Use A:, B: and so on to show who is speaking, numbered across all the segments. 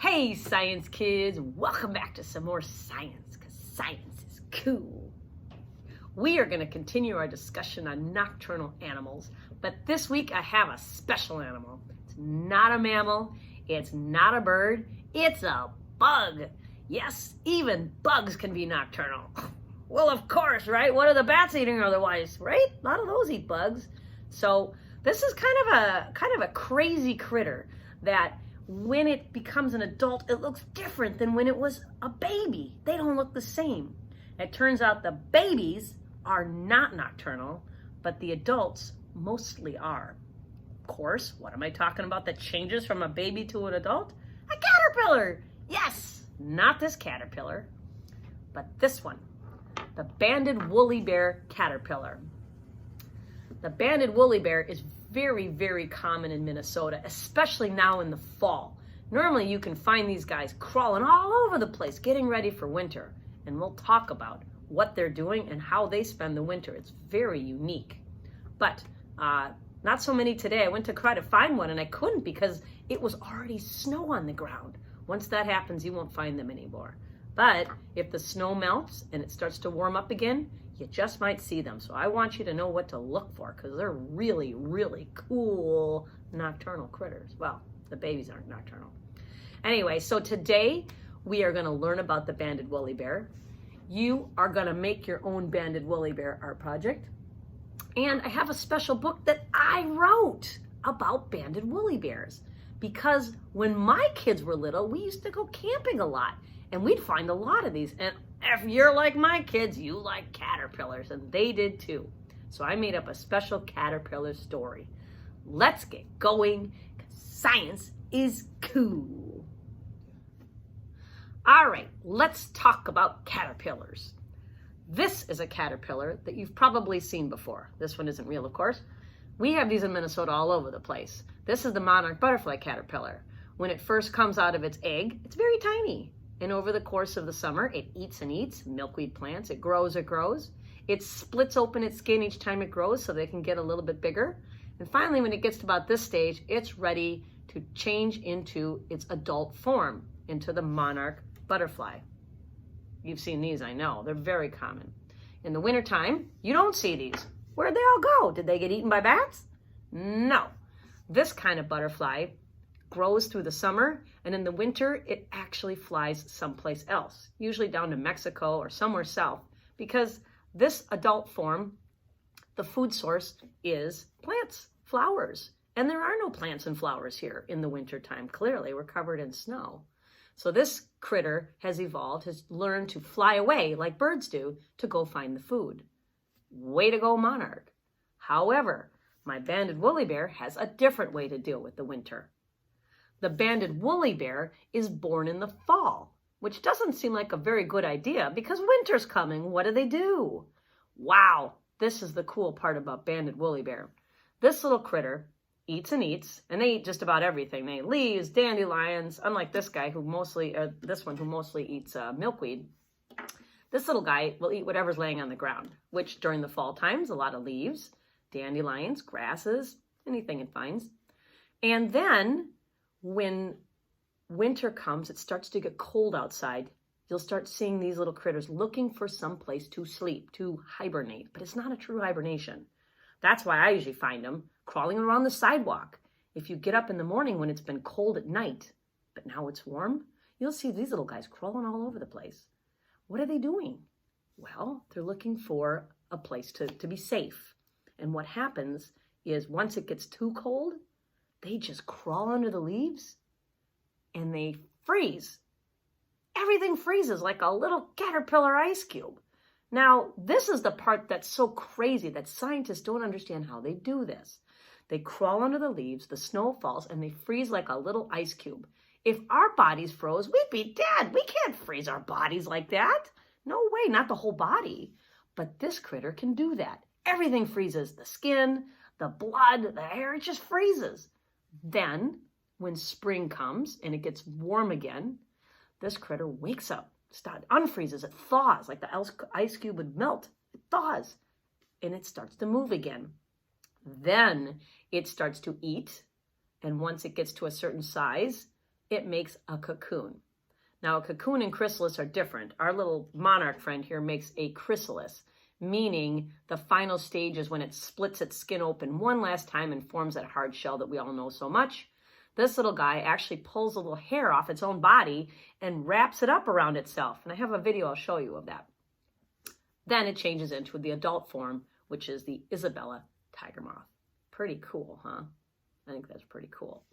A: Hey science kids, welcome back to some more science, because science is cool. We are going to continue our discussion on nocturnal animals, but this week I have a special animal. It's not a mammal, it's not a bird, it's a bug. Yes, even bugs can be nocturnal. Well, of course, right? What are the bats eating otherwise, right? A lot of those eat bugs. So this is kind of a crazy critter that when it becomes an adult, it looks different than when it was a baby. They don't look the same. It turns out the babies are not nocturnal, but the adults mostly are. Of course, what am I talking about that changes from a baby to an adult? A caterpillar! Yes, not this caterpillar, but this one, the banded woolly bear caterpillar. The banded woolly bear is very, very common in Minnesota, especially now in the fall. Normally you can find these guys crawling all over the place, getting ready for winter. And we'll talk about what they're doing and how they spend the winter. It's very unique. But not so many today. I went to try to find one and I couldn't because it was already snow on the ground. Once that happens, you won't find them anymore. But if the snow melts and it starts to warm up again, you just might see them. So I want you to know what to look for because they're really, really cool nocturnal critters. Well, the babies aren't nocturnal. Anyway, so today we are going to learn about the banded woolly bear. You are going to make your own banded woolly bear art project. And I have a special book that I wrote about banded woolly bears because when my kids were little, we used to go camping a lot and we'd find a lot of these. And if you're like my kids, you like caterpillars, and they did too. So I made up a special caterpillar story. Let's get going, because science is cool. All right, let's talk about caterpillars. This is a caterpillar that you've probably seen before. This one isn't real, of course. We have these in Minnesota all over the place. This is the monarch butterfly caterpillar. When it first comes out of its egg, it's very tiny. And over the course of the summer, it eats and eats milkweed plants. It grows. It splits open its skin each time it grows so they can get a little bit bigger. And finally, when it gets to about this stage, it's ready to change into its adult form, into the monarch butterfly. You've seen these, I know. They're very common. In the wintertime, you don't see these. Where'd they all go? Did they get eaten by bats? No. This kind of butterfly grows through the summer, and in the winter, it actually flies someplace else, usually down to Mexico or somewhere south, because this adult form, the food source is plants, flowers. And there are no plants and flowers here in the wintertime. Clearly, we're covered in snow. So this critter has evolved, has learned to fly away like birds do to go find the food. Way to go, monarch. However, my banded woolly bear has a different way to deal with the winter. The banded woolly bear is born in the fall, which doesn't seem like a very good idea because winter's coming. What do? Wow, this is the cool part about banded woolly bear. This little critter eats and eats, and they eat just about everything. They eat leaves, dandelions, unlike this guy who mostly eats milkweed. This little guy will eat whatever's laying on the ground, which during the fall times, a lot of leaves, dandelions, grasses, anything it finds. And then when winter comes, it starts to get cold outside. You'll start seeing these little critters looking for some place to sleep, to hibernate, but it's not a true hibernation. That's why I usually find them crawling around the sidewalk. If you get up in the morning when it's been cold at night, but now it's warm, you'll see these little guys crawling all over the place. What are they doing? Well, they're looking for a place to be safe. And what happens is once it gets too cold, they just crawl under the leaves and they freeze. Everything freezes like a little caterpillar ice cube. Now, this is the part that's so crazy that scientists don't understand how they do this. They crawl under the leaves, the snow falls, and they freeze like a little ice cube. If our bodies froze, we'd be dead. We can't freeze our bodies like that. No way, not the whole body. But this critter can do that. Everything freezes. The skin, the blood, the hair, it just freezes. Then, when spring comes and it gets warm again, this critter wakes up, unfreezes, it thaws, like the ice cube would melt. It thaws, and it starts to move again. Then it starts to eat, and once it gets to a certain size, it makes a cocoon. Now, a cocoon and chrysalis are different. Our little monarch friend here makes a chrysalis, meaning the final stage is when it splits its skin open one last time and forms that hard shell that we all know so much. This little guy actually pulls a little hair off its own body and wraps it up around itself. And I have a video I'll show you of that. Then it changes into the adult form, which is the Isabella tiger moth. Pretty cool, huh? I think that's pretty cool.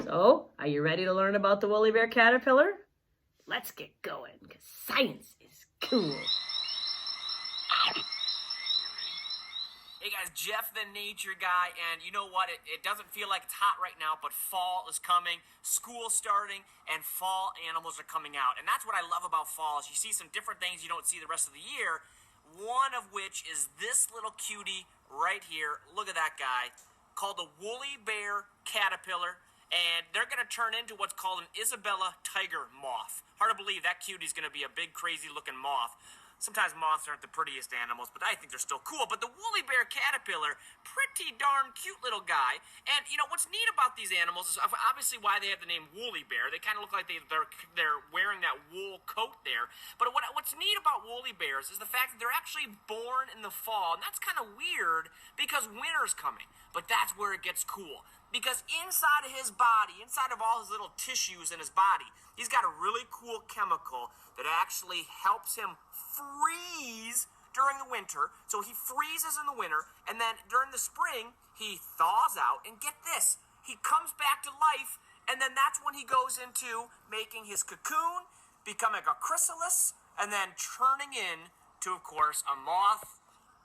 A: So, are you ready to learn about the woolly bear caterpillar? Let's get going, because science is cool.
B: Hey guys, Jeff the Nature Guy, and you know what? It doesn't feel like it's hot right now, but fall is coming, school's starting, and fall animals are coming out. And that's what I love about fall, is you see some different things you don't see the rest of the year, one of which is this little cutie right here. Look at that guy, called the woolly bear caterpillar, and they're going to turn into what's called an Isabella tiger moth. Hard to believe that cutie's going to be a big, crazy-looking moth. Sometimes moths aren't the prettiest animals, but I think they're still cool. But the woolly bear caterpillar, pretty darn cute little guy. And, you know, what's neat about these animals is obviously why they have the name woolly bear. They kind of look like they're wearing that wool coat there. But what's neat about woolly bears is the fact that they're actually born in the fall. And that's kind of weird because winter's coming. But that's where it gets cool. Because inside of his body, inside of all his little tissues in his body, he's got a really cool chemical that actually helps him freeze during the winter. So he freezes in the winter, and then during the spring, he thaws out, and get this, he comes back to life, and then that's when he goes into making his cocoon, becoming a chrysalis, and then turning into, of course, a moth,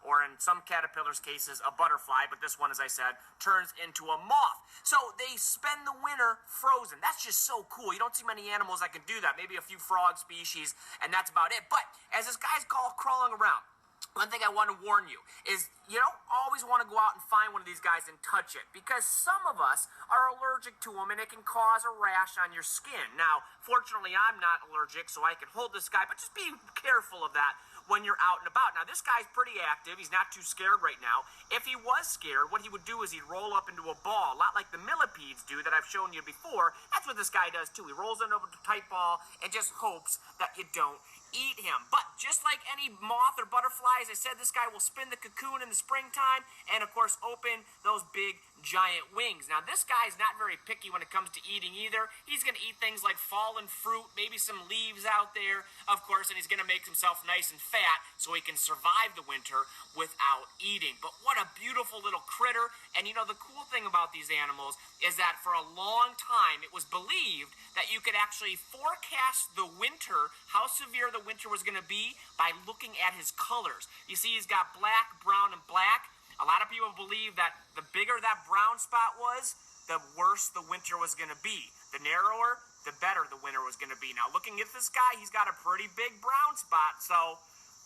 B: or in some caterpillars' cases, a butterfly, but this one, as I said, turns into a moth. So they spend the winter frozen. That's just so cool. You don't see many animals that can do that. Maybe a few frog species, and that's about it. But as this guy's crawling around, one thing I want to warn you is you don't always want to go out and find one of these guys and touch it, because some of us are allergic to them and it can cause a rash on your skin. Now, fortunately, I'm not allergic, so I can hold this guy, but just be careful of that when you're out and about. Now, this guy's pretty active. He's not too scared right now. If he was scared, what he would do is he'd roll up into a ball, a lot like the millipedes do that I've shown you before. That's what this guy does, too. He rolls into a tight ball and just hopes that you don't eat him. But just like any moth or butterfly, as I said, this guy will spin the cocoon in the springtime and, of course, open those big, giant wings. Now, this guy's not very picky when it comes to eating either. He's going to eat things like fallen fruit, maybe some leaves out there, of course, and he's going to make himself nice and fat so he can survive the winter without eating. But what a beautiful little critter. And, you know, the cool thing about these animals is that for a long time, it was believed that you could actually forecast the winter, how severe the winter was going to be, by looking at his colors. You see, he's got black, brown, and black. A lot of people believe that the bigger that brown spot was, the worse the winter was going to be. The narrower, the better the winter was going to be. Now, looking at this guy, he's got a pretty big brown spot. So,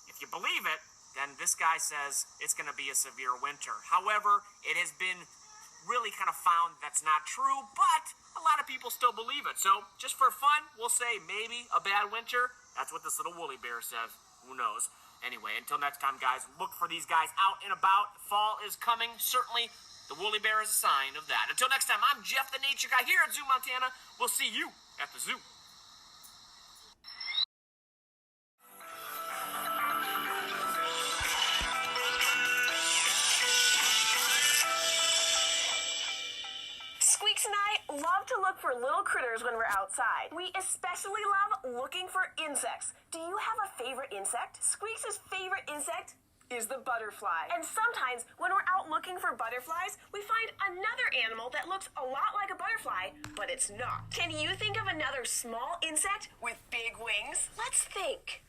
B: if you believe it, then this guy says it's going to be a severe winter. However, it has been really kind of found that's not true, but a lot of people still believe it. So, just for fun, we'll say maybe a bad winter. That's what this little woolly bear says. Who knows? Anyway, until next time, guys, look for these guys out and about. Fall is coming. Certainly, the woolly bear is a sign of that. Until next time, I'm Jeff the Nature Guy here at Zoo Montana. We'll see you at the zoo.
C: Squeaks and I love to look for little critters when we're outside. We especially love looking for insects. Do you have a favorite insect? Squeaks' favorite insect is the butterfly. And sometimes when we're out looking for butterflies, we find another animal that looks a lot like a butterfly, but it's not. Can you think of another small insect with big wings? Let's think.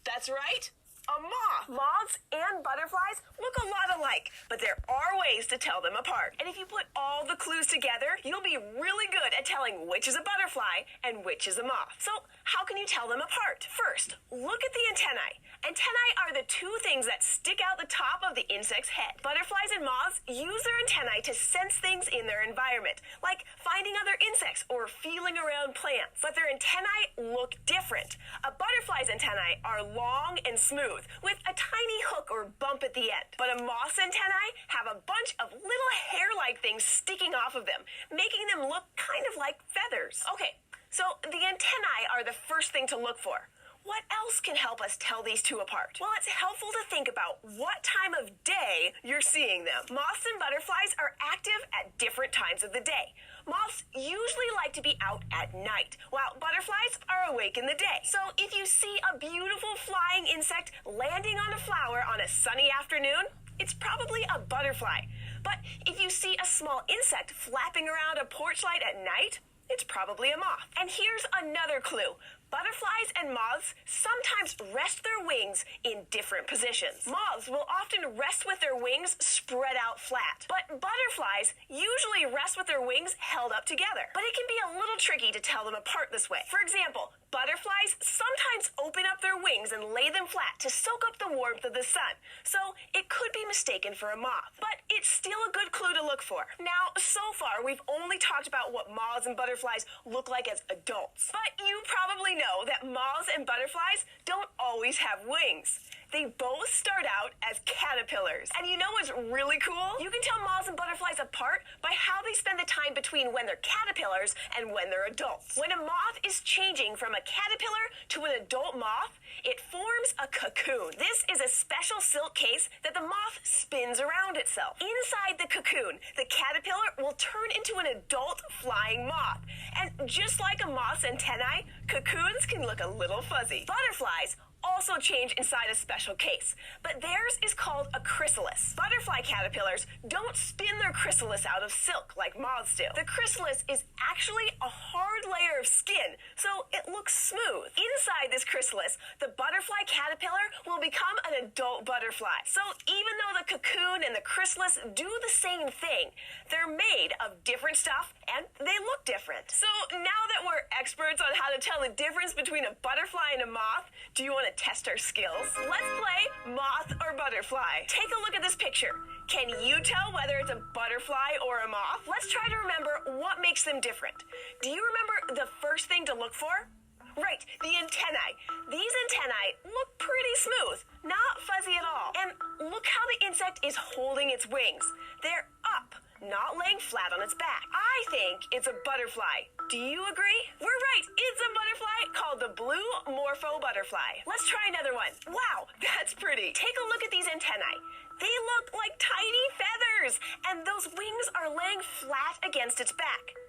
C: That's right. A moth. Moths and butterflies look a lot alike, but there are ways to tell them apart. And if you put all the clues together, you'll be really good at telling which is a butterfly and which is a moth. So how can you tell them apart? First, look at the antennae. Antennae are the two things that stick out the top of the insect's head. Butterflies and moths use their antennae to sense things in their environment, like finding other insects or feeling around plants. But their antennae look different. A butterfly's antennae are long and smooth, with a tiny hook or bump at the end. But a moth's antennae have a bunch of little hair-like things sticking off of them, making them look kind of like feathers. Okay, So the antennae are the first thing to look for. What else can help us tell these two apart? Well, it's helpful to think about what time of day you're seeing them. Moths and butterflies are active at different times of the day. Moths usually like to be out at night, while butterflies are awake in the day. So if you see a beautiful flying insect landing on a flower on a sunny afternoon, it's probably a butterfly. But if you see a small insect flapping around a porch light at night, it's probably a moth. And here's another clue. Butterflies and moths sometimes rest their wings in different positions. Moths will often rest with their wings spread out flat, but butterflies usually rest with their wings held up together. But it can be a little tricky to tell them apart this way. For example, butterflies sometimes open up their wings and lay them flat to soak up the warmth of the sun, so it could be mistaken for a moth. But it's still a good clue to look for. Now, so far, we've only talked about what moths and butterflies look like as adults. But you probably know that moths and butterflies don't always have wings. They both start out as caterpillars. And you know what's really cool? You can tell moths and butterflies apart by how they spend the time between when they're caterpillars and when they're adults. When a moth is changing from a caterpillar to an adult moth, it forms a cocoon. This is a special silk case that the moth spins around itself. Inside the cocoon, the caterpillar will turn into an adult flying moth. And just like a moth's antennae, cocoons can look a little fuzzy. Butterflies also change inside a special case, but theirs is called a chrysalis. Butterfly caterpillars don't spin their chrysalis out of silk like moths do. The chrysalis is actually a hard layer of skin, so it looks smooth. Inside this chrysalis, the butterfly caterpillar will become an adult butterfly. So even though the cocoon and the chrysalis do the same thing, they're made of different stuff and they look different. So now that we're experts on how to tell the difference between a butterfly and a moth, do you want to test our skills? Let's play moth or butterfly. Take a look at this picture. Can you tell whether it's a butterfly or a moth? Let's try to remember what makes them different. Do you remember the first thing to look for? Right, the antennae. These antennae look pretty smooth, not fuzzy at all. And look how the insect is holding its wings. They're up, not laying flat on its back. I think it's a butterfly. Do you agree? We're right, it's a butterfly called the blue morpho butterfly. Let's try another one. Wow, that's pretty. Take a look at these antennae. They look like tiny feathers, and those wings are laying flat against its back.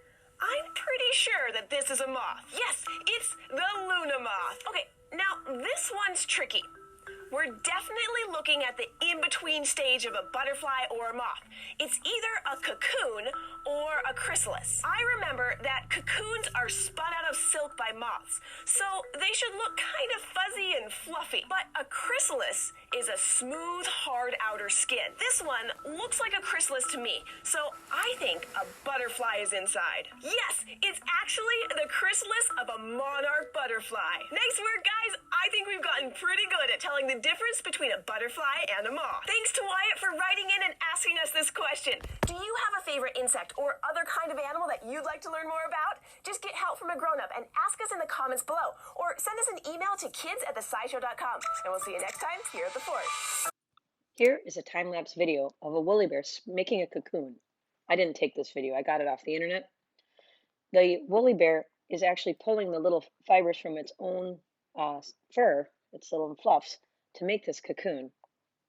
C: I'm pretty sure that this is a moth. Yes, it's the Luna moth. Okay, now this one's tricky. We're definitely looking at the in-between stage of a butterfly or a moth. It's either a cocoon or a chrysalis. I remember that cocoons are spun out of silk by moths, so they should look kind of fuzzy and fluffy. But a chrysalis is a smooth, hard outer skin. This one looks like a chrysalis to me, so I think a butterfly is inside. Yes, it's actually the chrysalis of a monarch butterfly. Nice work, guys. I think we've gotten pretty good at telling the difference between a butterfly and a moth. Thanks to Wyatt for writing in and asking us this question. Do you have a favorite insect or other kind of animal that you'd like to learn more about? Just get help from a grown-up and ask us in the comments below, or send us an email to kids@thescishow.com. And we'll see you next time here at the fort.
A: Here is a time-lapse video of a woolly bear making a cocoon. I didn't take this video, I got it off the internet. The woolly bear is actually pulling the little fibers from its own fur, its little fluffs, to make this cocoon.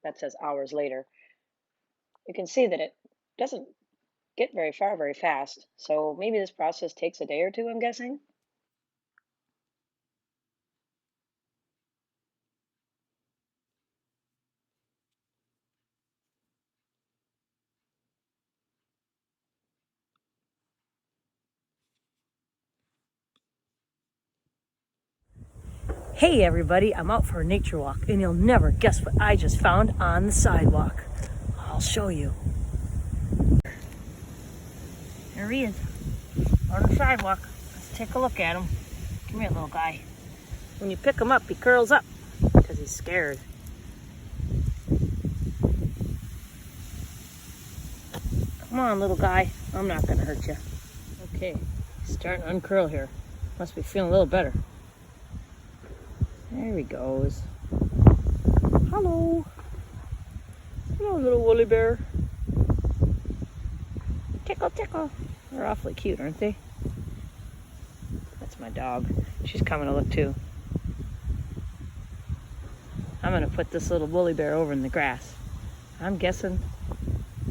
A: That says hours later. You can see that it doesn't get very far very fast, so maybe this process takes a day or two, I'm guessing. Hey everybody, I'm out for a nature walk, and you'll never guess what I just found on the sidewalk. I'll show you. There he is, on the sidewalk. Let's take a look at him. Come here, little guy. When you pick him up, he curls up because he's scared. Come on, little guy. I'm not gonna hurt you. Okay, he's starting to uncurl here. Must be feeling a little better. There he goes. Hello. Hello, little woolly bear. Tickle, tickle. They're awfully cute, aren't they? Let's That's my dog. She's coming to look too. I'm going to put this little woolly bear over in the grass. I'm guessing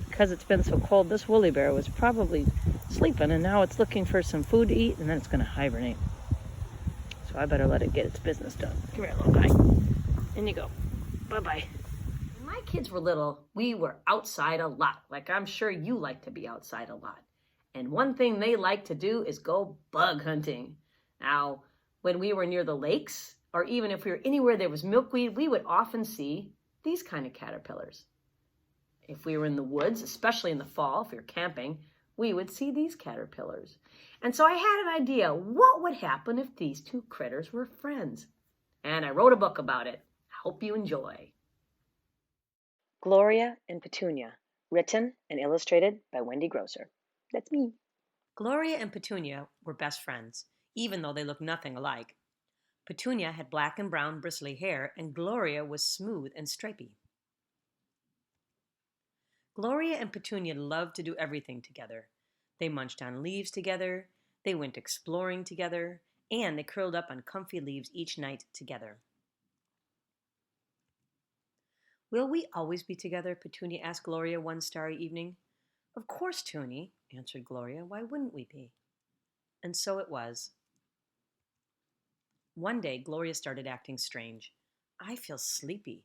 A: because it's been so cold, this woolly bear was probably sleeping and now it's looking for some food to eat and then it's going to hibernate. So I better let it get its business done. Come here, little guy. In you go. Bye-bye. When my kids were little, we were outside a lot. Like I'm sure you like to be outside a lot. And one thing they like to do is go bug hunting. Now, when we were near the lakes, or even if we were anywhere there was milkweed, we would often see these kind of caterpillars. If we were in the woods, especially in the fall, if we were camping, we would see these caterpillars. And so I had an idea, what would happen if these two critters were friends? And I wrote a book about it. I hope you enjoy. Gloria and Petunia, written and illustrated by Wendy Grosser. That's me. Gloria and Petunia were best friends, even though they looked nothing alike. Petunia had black and brown bristly hair, and Gloria was smooth and stripy. Gloria and Petunia loved to do everything together. They munched on leaves together, they went exploring together, and they curled up on comfy leaves each night together. Will we always be together? Petunia asked Gloria one starry evening. Of course, Toonie, answered Gloria. Why wouldn't we be? And so it was. One day, Gloria started acting strange. I feel sleepy.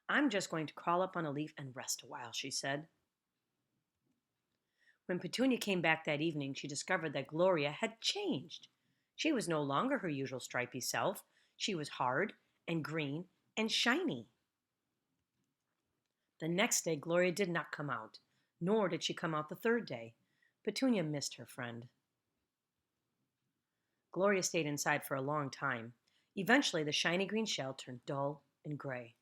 A: I'm just going to crawl up on a leaf and rest a while, she said. When Petunia came back that evening, she discovered that Gloria had changed. She was no longer her usual stripy self. She was hard and green and shiny. The next day, Gloria did not come out, nor did she come out the third day. Petunia missed her friend. Gloria stayed inside for a long time. Eventually, the shiny green shell turned dull and gray.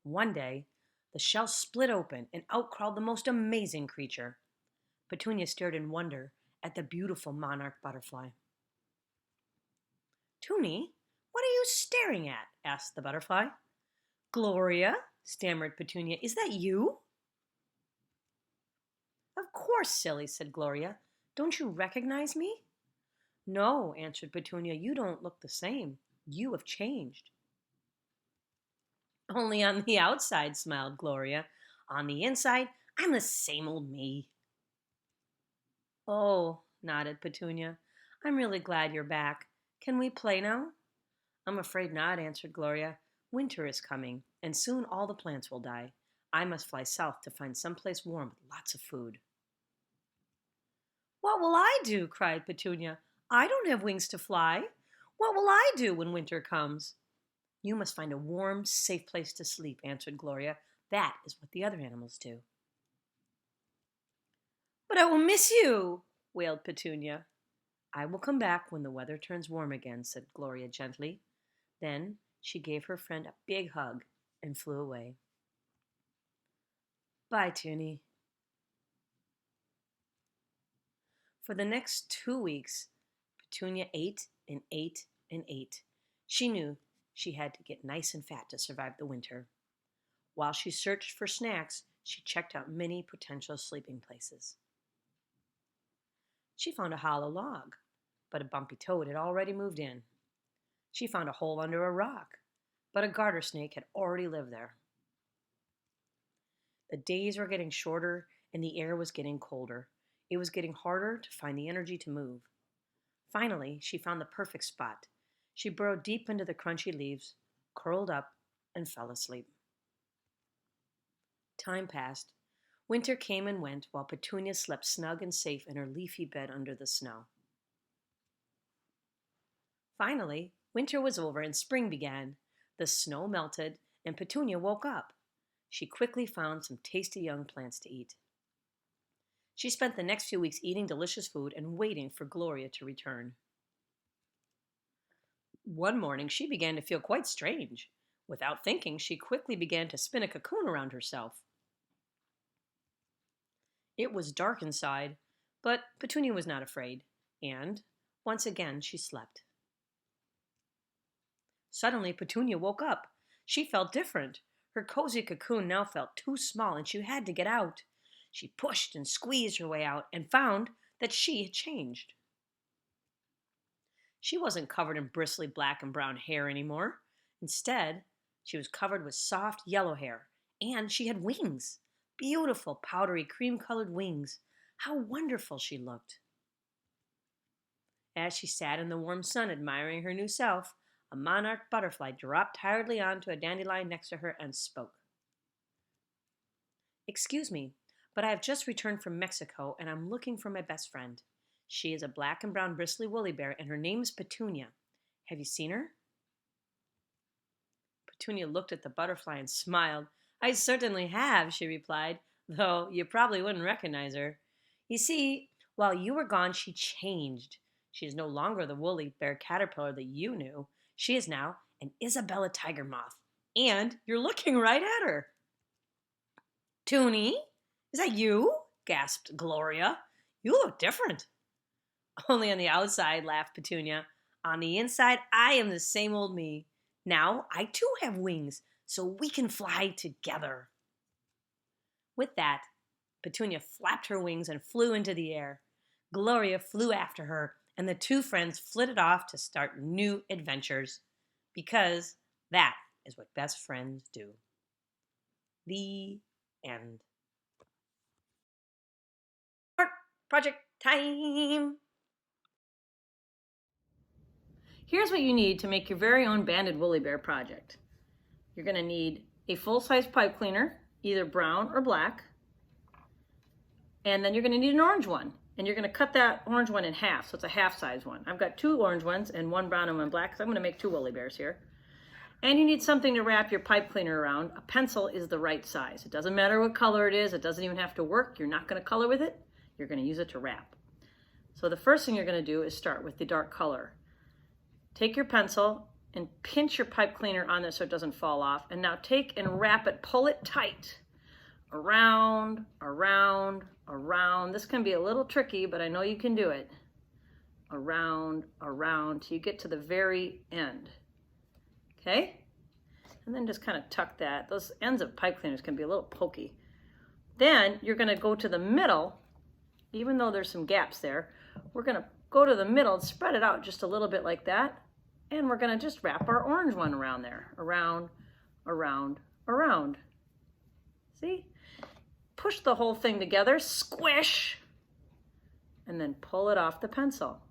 A: One day, the shell split open and out crawled the most amazing creature. Petunia stared in wonder at the beautiful monarch butterfly. Toonie, what are you staring at? Asked the butterfly. Gloria, stammered Petunia, is that you? Of course, silly, said Gloria. Don't you recognize me? No, answered Petunia, you don't look the same. You have changed. Only on the outside, smiled Gloria. On the inside, I'm the same old me. Oh, nodded Petunia. I'm really glad you're back. Can we play now? I'm afraid not, answered Gloria. Winter is coming, and soon all the plants will die. I must fly south to find someplace warm with lots of food. What will I do? Cried Petunia. I don't have wings to fly. What will I do when winter comes? You must find a warm, safe place to sleep, answered Gloria. That is what the other animals do. But I will miss you, wailed Petunia. I will come back when the weather turns warm again, said Gloria gently. Then she gave her friend a big hug and flew away. Bye, Toonie. For the next 2 weeks, Petunia ate and ate and ate. She knew she had to get nice and fat to survive the winter. While she searched for snacks, she checked out many potential sleeping places. She found a hollow log, but a bumpy toad had already moved in. She found a hole under a rock, but a garter snake had already lived there. The days were getting shorter and the air was getting colder. It was getting harder to find the energy to move. Finally, she found the perfect spot. She burrowed deep into the crunchy leaves, curled up, and fell asleep. Time passed. Winter came and went while Petunia slept snug and safe in her leafy bed under the snow. Finally, winter was over and spring began. The snow melted and Petunia woke up. She quickly found some tasty young plants to eat. She spent the next few weeks eating delicious food and waiting for Gloria to return. One morning, she began to feel quite strange. Without thinking, she quickly began to spin a cocoon around herself. It was dark inside, but Petunia was not afraid, and once again she slept. Suddenly, Petunia woke up. She felt different. Her cozy cocoon now felt too small, and she had to get out. She pushed and squeezed her way out and found that she had changed. She wasn't covered in bristly black and brown hair anymore. Instead, she was covered with soft yellow hair, and she had wings. Beautiful, powdery, cream-colored wings. How wonderful she looked. As she sat in the warm sun admiring her new self, a monarch butterfly dropped tiredly onto a dandelion next to her and spoke. "Excuse me, but I have just returned from Mexico and I'm looking for my best friend. She is a black and brown bristly woolly bear and her name is Petunia. Have you seen her?" Petunia looked at the butterfly and smiled. "I certainly have," she replied, "though you probably wouldn't recognize her. You see, while you were gone, she changed. She is no longer the woolly bear caterpillar that you knew. She is now an Isabella tiger moth. And you're looking right at her." "Toonie, is that you?" gasped Gloria. "You look different." "Only on the outside," laughed Petunia. "On the inside, I am the same old me. Now I too have wings, so we can fly together." With that, Petunia flapped her wings and flew into the air. Gloria flew after her, and the two friends flitted off to start new adventures. Because that is what best friends do. The end. Art project time! Here's what you need to make your very own banded woolly bear project. You're going to need a full-size pipe cleaner, either brown or black. And then you're going to need an orange one. And you're going to cut that orange one in half, so it's a half-size one. I've got 2 orange ones and 1 brown and 1 black, because I'm going to make 2 woolly bears here. And you need something to wrap your pipe cleaner around. A pencil is the right size. It doesn't matter what color it is. It doesn't even have to work. You're not going to color with it. You're going to use it to wrap. So the first thing you're going to do is start with the dark color. Take your pencil and pinch your pipe cleaner on this so it doesn't fall off. And now take and wrap it, pull it tight. Around, around, around. This can be a little tricky, but I know you can do it. Around, around, till you get to the very end. Okay? And then just kind of tuck that. Those ends of pipe cleaners can be a little pokey. Then you're going to go to the middle, even though there's some gaps there. We're going to go to the middle and spread it out just a little bit like that. And we're going to just wrap our orange one around there. Around, around, around. See? Push the whole thing together, squish, and then pull it off the pencil.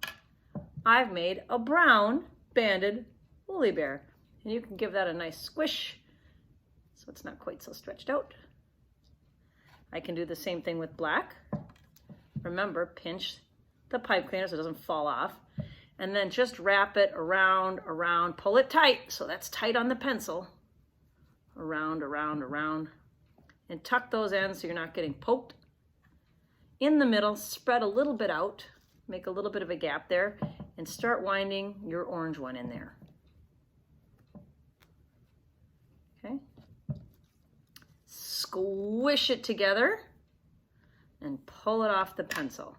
A: I've made a brown banded woolly bear. And you can give that a nice squish so it's not quite so stretched out. I can do the same thing with black. Remember, pinch the pipe cleaner so it doesn't fall off. And then just wrap it around, around, pull it tight so that's tight on the pencil. Around, around, around. And tuck those ends so you're not getting poked. In the middle, spread a little bit out, make a little bit of a gap there, and start winding your orange one in there. Okay. Squish it together and pull it off the pencil.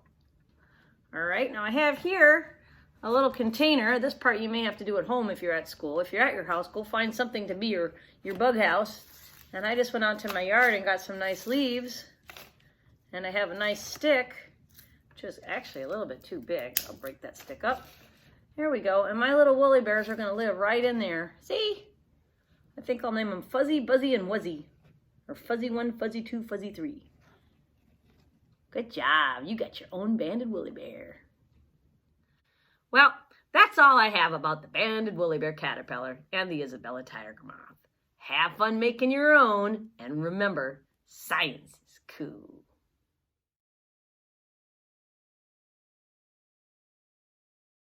A: All right, now I have here a little container. This part you may have to do at home if you're at school. If you're at your house, go find something to be your bug house. And I just went out to my yard and got some nice leaves. And I have a nice stick, which is actually a little bit too big. I'll break that stick up. Here we go. And my little woolly bears are going to live right in there. See? I think I'll name them Fuzzy, Buzzy, and Wuzzy. Or Fuzzy 1, Fuzzy 2, Fuzzy 3. Good job. You got your own banded woolly bear. Well, that's all I have about the banded woolly bear caterpillar and the Isabella tiger moth. Have fun making your own, and remember, science is cool.